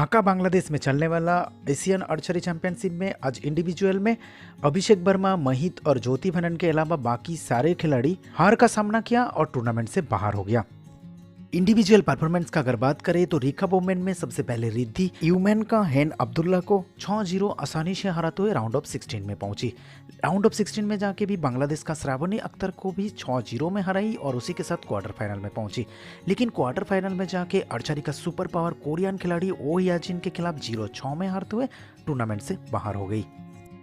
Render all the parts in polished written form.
ढाका बांग्लादेश में चलने वाला एशियन आर्चरी चैंपियनशिप में आज इंडिविजुअल में अभिषेक वर्मा, मोहित और ज्योति मेनन के अलावा बाकी सारे खिलाड़ी हार का सामना किया और टूर्नामेंट से बाहर हो गया। इंडिविजुअल परफॉर्मेंस का अगर बात करें तो रिका वोमेन में सबसे पहले रिद्धि यूमेन का हैन अब्दुल्ला को 6-0 आसानी से हराते हुए राउंड ऑफ 16 में पहुंची। राउंड ऑफ 16 में जाके भी बांग्लादेश का श्रावणी अख्तर को भी 6-0 में हराई और उसी के साथ क्वार्टर फाइनल में पहुंची। लेकिन क्वार्टर फाइनल में जाके आर्चरी का सुपर पावर कोरियन खिलाड़ी ओ याजिन के खिलाफ 0-6 में हारते हुए टूर्नामेंट से बाहर हो गई।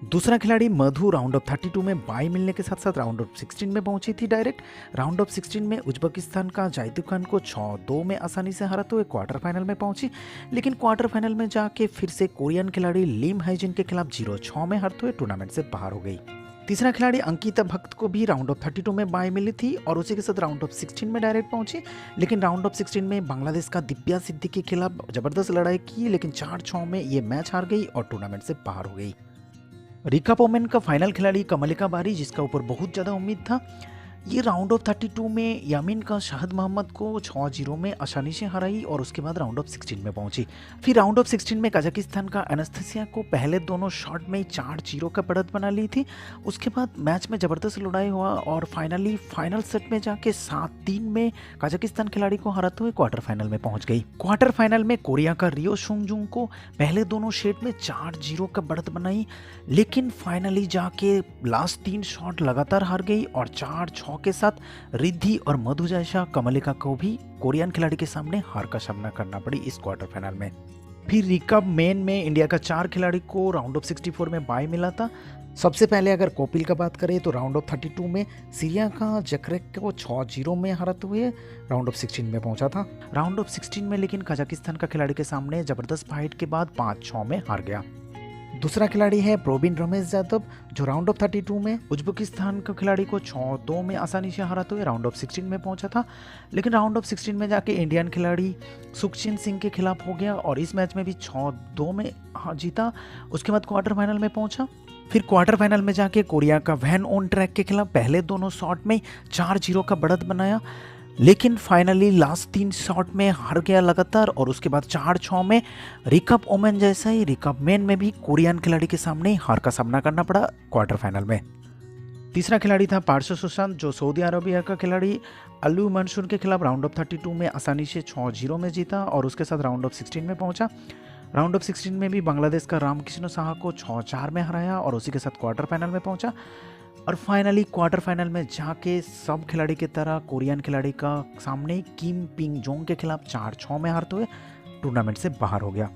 दूसरा खिलाड़ी मधु राउंड ऑफ 32 में बाई मिलने के साथ साथ राउंड ऑफ 16 में पहुंची थी डायरेक्ट। राउंड ऑफ 16 में उज्बेकिस्तान का जायतू खान को 6-2 में आसानी से हराते हुए क्वार्टर फाइनल में पहुंची। लेकिन क्वार्टर फाइनल में जाके फिर से कोरियन खिलाड़ी लिम हाइजिन के खिलाफ 0-6 में हारते हुए टूर्नामेंट से बाहर हो गई। तीसरा खिलाड़ी अंकिता भक्त को भी राउंड ऑफ 32 में बाई मिली थी और उसी के साथ राउंड ऑफ 16 में डायरेक्ट पहुंची। लेकिन राउंड ऑफ 16 में बांग्लादेश का दिव्या सिद्दीकी के खिलाफ जबरदस्त लड़ाई की, लेकिन 4-6 में ये मैच हार गई और टूर्नामेंट से बाहर हो गई। रिका वोमेन का फाइनल खिलाड़ी कमलिका बारी, जिसका ऊपर बहुत ज़्यादा उम्मीद था, ये राउंड ऑफ 32 में यामीन का शाहिद मोहम्मद को 6-0 में आसानी से हराई और उसके बाद राउंड ऑफ 16 में पहुंची। फिर राउंड ऑफ 16 में कजाकिस्तान का एनास्टेसिया को पहले दोनों शॉट में 4-0 का बढ़त बना ली थी। उसके बाद मैच में ज़बरदस्त लड़ाई हुआ और फाइनली फाइनल सेट में जाके 7-3 में कजाकिस्तान खिलाड़ी को हराते हुए क्वार्टर फाइनल में पहुंच गई। क्वार्टर फाइनल में कोरिया का रियो सुंगजुंग को पहले दोनों सेट में 4-0 का बढ़त बनाई, लेकिन फाइनली जाके लास्ट 3 शॉट लगातार हार गई और 4-6 के साथ रिद्धि और मधु जैसा कमलिका को भी कोरियन खिलाड़ी के सामने हार का सामना करना पड़ी इस क्वार्टर फाइनल में। फिर रिका मेन में इंडिया का 4 खिलाड़ी को राउंड ऑफ 64 में बाय मिला था। सबसे पहले अगर कोपिल का बात करें तो राउंड ऑफ 32 में सीरिया का जकरेक को 6-0 में हराते हुए राउंड ऑफ 16 में पहुंचा था। राउंड ऑफ 16 में लेकिन कजाकिस्तान का खिलाड़ी के सामने जबरदस्त फाइट के बाद 5-6 में हार गया। दूसरा खिलाड़ी है प्रोबिन रमेश यादव, जो राउंड ऑफ 32 में उज्बेकिस्तान के खिलाड़ी को 6-2 में आसानी से हराते हुए राउंड ऑफ 16 में पहुंचा था। लेकिन राउंड ऑफ 16 में जाके इंडियन खिलाड़ी सुखचिन सिंह के खिलाफ हो गया और इस मैच में भी 6-2 में जीता। उसके बाद क्वार्टर फाइनल में पहुंचा। फिर क्वार्टर फाइनल में जाके कोरिया का वैन ऑन ट्रैक के खिलाफ पहले दोनों शॉट में 4-0 का बढ़त बनाया, लेकिन फाइनली लास्ट 3 शॉट में हार गया लगातार और उसके बाद 4-6 में रिकप ओमेन जैसा ही रिकप मेन में भी कोरियन खिलाड़ी के सामने हार का सामना करना पड़ा क्वार्टर फाइनल में। तीसरा खिलाड़ी था पार्श्व सुशांत, जो सऊदी अरबिया का खिलाड़ी अल्लू मंसूर के खिलाफ राउंड ऑफ 32 में आसानी से 6-0 में जीता और उसके साथ राउंड ऑफ 16 में पहुंचा। राउंड ऑफ 16 में भी बांग्लादेश का रामकृष्ण साहा को 6-4 में हराया और उसी के साथ क्वार्टर फाइनल में पहुंचा। और फाइनली क्वार्टर फाइनल में जाके सब खिलाड़ी की तरह कोरियन खिलाड़ी का सामने किम पिंग जोंग के खिलाफ 4-6 में हारते हुए टूर्नामेंट से बाहर हो गया।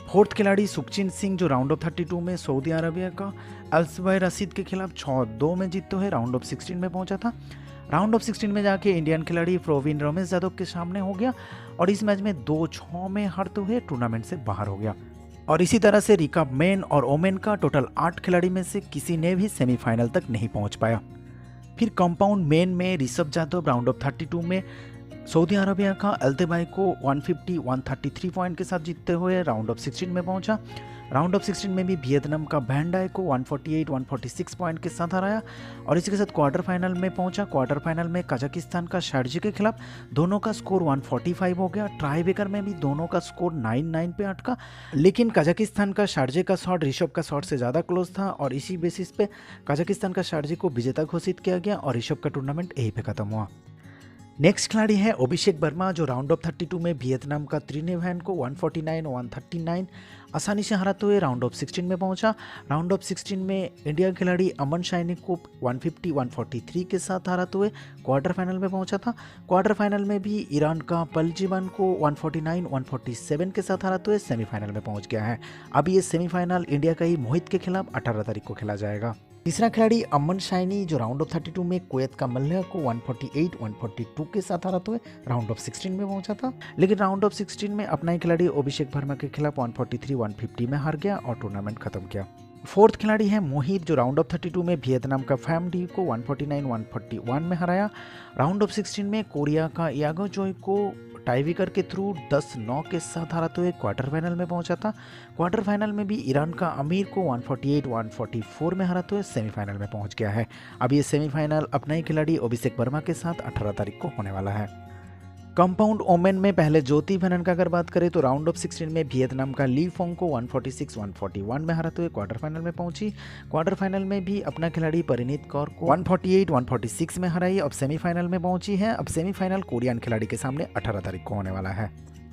फोर्थ खिलाड़ी सुखचिन सिंह, जो राउंड ऑफ 32 में सऊदी अरबिया का अलसबाई रशीद के खिलाफ 6-2 में जीतते हुए राउंड ऑफ 16 में पहुंचा था। राउंड ऑफ 16 में जाके इंडियन खिलाड़ी प्रोबिन रमेश यादव के सामने हो गया और इस मैच में 2-6 में हारते हुए टूर्नामेंट से बाहर हो गया। और इसी तरह से रिका मेन और ओमेन का टोटल 8 खिलाड़ी में से किसी ने भी सेमीफाइनल तक नहीं पहुंच पाया। फिर कंपाउंड मेन में ऋषभ जाधव राउंड ऑफ 32 में सऊदी अरबिया का अल्तेबाई को 150-133 पॉइंट के साथ जीतते हुए राउंड ऑफ 16 में पहुंचा। राउंड ऑफ 16 में भी वियतनाम का वैन को 148-146 पॉइंट के साथ हराया और इसी के साथ क्वार्टर फाइनल में पहुंचा। क्वार्टर फाइनल में कजाकिस्तान का शारजी के खिलाफ दोनों का स्कोर 145 हो गया। ट्राई ब्रेकर में भी दोनों का स्कोर 9-9 पे अटका, लेकिन कजाकिस्तान का शारजे का शॉट ऋषभ का शॉट से ज़्यादा क्लोज था और इसी बेसिस पे कजाकिस्तान का शारजी को विजेता घोषित किया गया और ऋषभ का टूर्नामेंट यहीं पे खत्म हुआ। नेक्स्ट खिलाड़ी है अभिषेक वर्मा, जो राउंड ऑफ 32 में वियतनाम का त्रिनेवैन को 149-139 आसानी से हराते हुए राउंड ऑफ 16 में पहुंचा। राउंड ऑफ 16 में इंडिया खिलाड़ी अमन शाइनी को 150-143 के साथ हराते हुए क्वार्टर फाइनल में पहुंचा था। क्वार्टर फाइनल में भी ईरान का पलजीवन को 149-147 के साथ हराते हुए सेमीफाइनल में पहुंच गया है। अब ये सेमीफाइनल इंडिया का ही मोहित के खिलाफ 18 तारीख को खेला जाएगा। तीसरा खिलाड़ी अमन शाइनी, जो राउंड ऑफ 32 में कुवैत का मल्ह को 148-142 के साथ हराते हुए राउंड ऑफ 16 में पहुंचा था, लेकिन राउंड ऑफ 16 में अपना ही खिलाड़ी अभिषेक वर्मा के खिलाफ 143-150 में हार गया और टूर्नामेंट खत्म किया। फोर्थ खिलाड़ी है मोहित, जो राउंड ऑफ 32 में वियतनाम का फैम डी को 149-141 में हराया। राउंड ऑफ 16 में कोरिया का यागो जोई को टाईब्रेकर के थ्रू 10-9 के साथ हराते हुए क्वार्टर फाइनल में पहुंचा था। क्वार्टर फाइनल में भी ईरान का अमीर को 148-144 में हराते हुए सेमीफाइनल में पहुंच गया है। अब ये सेमीफाइनल अपना ही खिलाड़ी अभिषेक वर्मा के साथ 18 तारीख को होने वाला है। कंपाउंड ओमेन में पहले ज्योति वेनन का अगर बात करें तो राउंड ऑफ 16 में वियतनाम का ली फोंग को 146-141 में हराते हुए क्वार्टर फाइनल में पहुंची। क्वार्टर फाइनल में भी अपना खिलाड़ी परिणीत कौर को 148-146 में हराई। अब सेमीफाइनल में पहुंची है। अब सेमीफाइनल कोरियन खिलाड़ी के सामने 18 तारीख को होने वाला है।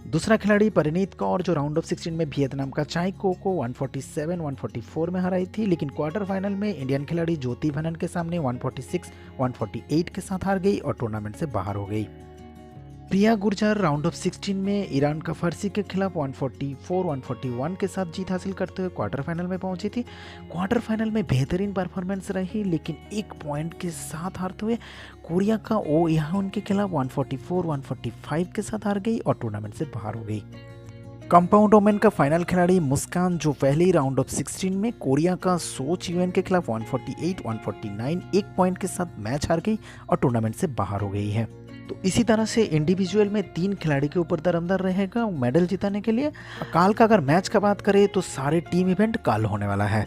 दूसरा खिलाड़ी परिणीत कौर जो राउंड ऑफ 16 में वियतनाम का चाई को 147-144 में हराई थी, लेकिन क्वार्टर फाइनल में इंडियन खिलाड़ी ज्योति वेनन के सामने 146-148 के साथ हार गई और टूर्नामेंट से बाहर हो गई। प्रिया गुर्जर राउंड ऑफ 16 में ईरान का फर्सी के खिलाफ 144-141 के साथ जीत हासिल करते हुए क्वार्टर फाइनल में पहुंची थी। क्वार्टर फाइनल में बेहतरीन परफॉर्मेंस रही, लेकिन एक पॉइंट के साथ हारते हुए कोरिया का ओ याहुन के खिलाफ 144-145 के साथ हार गई और टूर्नामेंट से बाहर हो गई। कंपाउंड ओमेन का फाइनल खिलाड़ी मुस्कान जो पहले राउंड ऑफ 16 में कोरिया का सो चियोन के खिलाफ 148-149 एक पॉइंट के साथ मैच हार गई और टूर्नामेंट से बाहर हो गई है। तो इसी तरह से इंडिविजुअल में 3 खिलाड़ी के ऊपर दरअमदार रहेगा मेडल जिताने के लिए। काल का अगर मैच का बात करें तो सारे टीम इवेंट काल होने वाला है।